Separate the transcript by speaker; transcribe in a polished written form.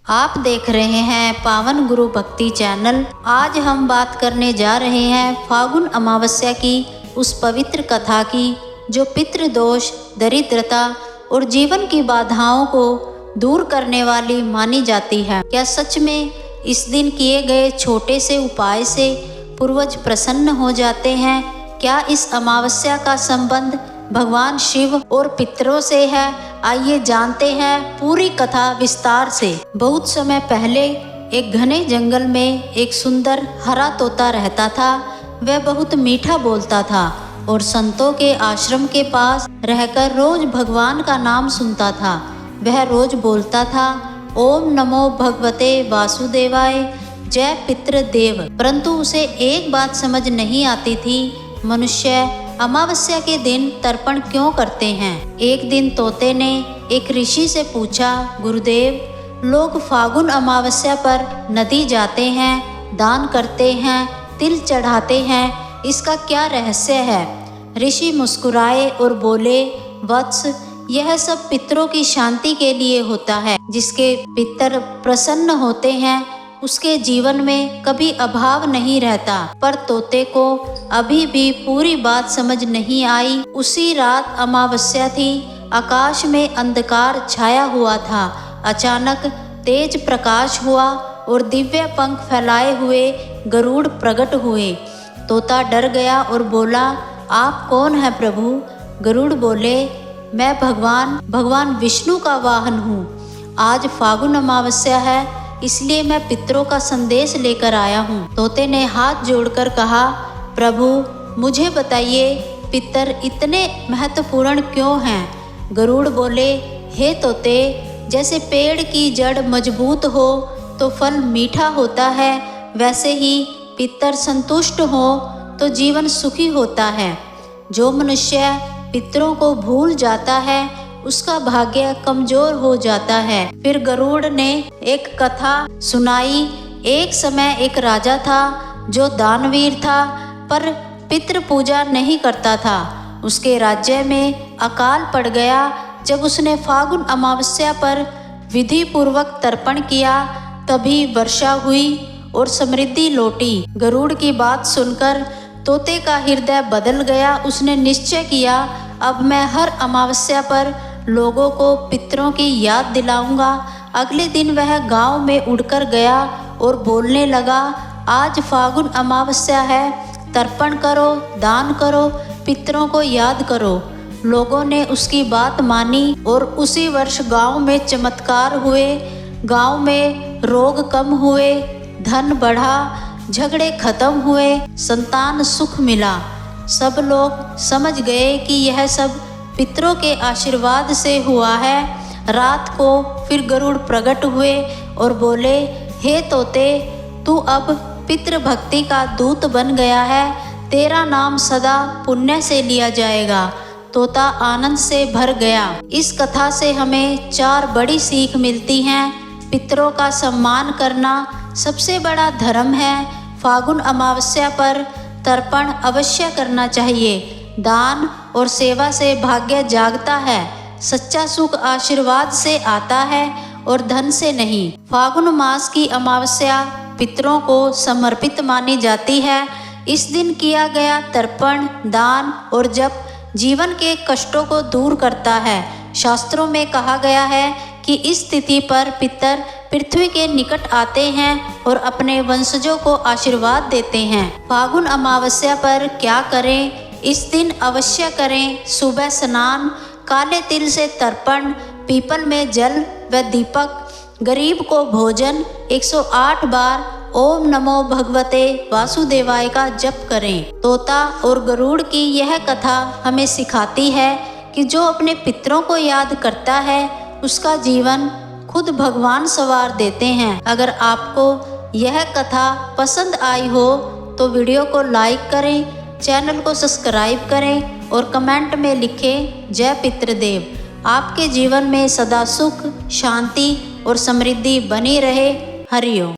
Speaker 1: आप देख रहे हैं पावन गुरु भक्ति चैनल। आज हम बात करने जा रहे हैं फागुन अमावस्या की उस पवित्र कथा की जो पितृदोष, दरिद्रता और जीवन की बाधाओं को दूर करने वाली मानी जाती है। क्या सच में इस दिन किए गए छोटे से उपाय से पूर्वज प्रसन्न हो जाते हैं? क्या इस अमावस्या का संबंध भगवान शिव और पितरों से है? आइए जानते हैं पूरी कथा विस्तार से। बहुत समय पहले एक घने जंगल में एक सुंदर हरा तोता रहता था। वह बहुत मीठा बोलता था और संतों के आश्रम के पास रहकर रोज भगवान का नाम सुनता था। वह रोज बोलता था, ओम नमो भगवते वासुदेवाय, जय पितृदेव। परंतु उसे एक बात समझ नहीं आती थी, मनुष्य अमावस्या के दिन तर्पण क्यों करते हैं। एक दिन तोते ने एक ऋषि से पूछा, गुरुदेव, लोग फागुन अमावस्या पर नदी जाते हैं, दान करते हैं, तिल चढ़ाते हैं, इसका क्या रहस्य है? ऋषि मुस्कुराए और बोले, वत्स, यह सब पितरों की शांति के लिए होता है। जिसके पितर प्रसन्न होते हैं उसके जीवन में कभी अभाव नहीं रहता। पर तोते को अभी भी पूरी बात समझ नहीं आई। उसी रात अमावस्या थी। आकाश में अंधकार छाया हुआ था। अचानक तेज प्रकाश हुआ और दिव्य पंख फैलाए हुए गरुड़ प्रकट हुए। तोता डर गया और बोला, आप कौन हैं प्रभु? गरुड़ बोले, मैं भगवान विष्णु का वाहन हूँ। आज फागुन अमावस्या है, इसलिए मैं पितरों का संदेश लेकर आया हूँ। तोते ने हाथ जोड़कर कहा, प्रभु मुझे बताइए, पितर इतने महत्वपूर्ण क्यों हैं? गरुड़ बोले, हे तोते, जैसे पेड़ की जड़ मजबूत हो तो फल मीठा होता है, वैसे ही पितर संतुष्ट हो तो जीवन सुखी होता है। जो मनुष्य पितरों को भूल जाता है उसका भाग्य कमजोर हो जाता है। फिर गरुड़ ने एक कथा सुनाई। एक समय एक राजा था जो दानवीर था पर पितृ पूजा नहीं करता था। उसके राज्य में अकाल पड़ गया। जब उसने फागुन अमावस्या पर विधि पूर्वक तर्पण किया तभी वर्षा हुई और समृद्धि लौटी। गरुड़ की बात सुनकर तोते का हृदय बदल गया। उसने निश्चय किया, अब मैं हर अमावस्या पर लोगों को पितरों की याद दिलाऊंगा। अगले दिन वह गांव में उड़कर गया और बोलने लगा, आज फागुन अमावस्या है, तर्पण करो, दान करो, पितरों को याद करो। लोगों ने उसकी बात मानी और उसी वर्ष गांव में चमत्कार हुए। गांव में रोग कम हुए, धन बढ़ा, झगड़े खत्म हुए, संतान सुख मिला। सब लोग समझ गए कि यह सब पितरों के आशीर्वाद से हुआ है। रात को फिर गरुड़ प्रकट हुए और बोले, हे तोते, तू अब पितृ भक्ति का दूत बन गया है, तेरा नाम सदा पुण्य से लिया जाएगा। तोता आनंद से भर गया। इस कथा से हमें 4 बड़ी सीख मिलती हैं। पितरों का सम्मान करना सबसे बड़ा धर्म है। फागुन अमावस्या पर तर्पण अवश्य करना चाहिए। दान और सेवा से भाग्य जागता है। सच्चा सुख आशीर्वाद से आता है और धन से नहीं। फागुन मास की अमावस्या पितरों को समर्पित मानी जाती है। इस दिन किया गया तर्पण, दान और जप जीवन के कष्टों को दूर करता है। शास्त्रों में कहा गया है कि इस तिथि पर पितर पृथ्वी के निकट आते हैं और अपने वंशजों को आशीर्वाद देते हैं। फागुन अमावस्या पर क्या करें? इस दिन अवश्य करें सुबह स्नान, काले तिल से तर्पण, पीपल में जल व दीपक, गरीब को भोजन, 108 बार ओम नमो भगवते वासुदेवाय का जप करें। तोता और गरुड़ की यह कथा हमें सिखाती है कि जो अपने पितरों को याद करता है उसका जीवन खुद भगवान संवार देते हैं। अगर आपको यह कथा पसंद आई हो तो वीडियो को लाइक करें, चैनल को सब्सक्राइब करें और कमेंट में लिखें, जय पितृदेव। आपके जीवन में सदा सुख, शांति और समृद्धि बनी रहे। हरिओम।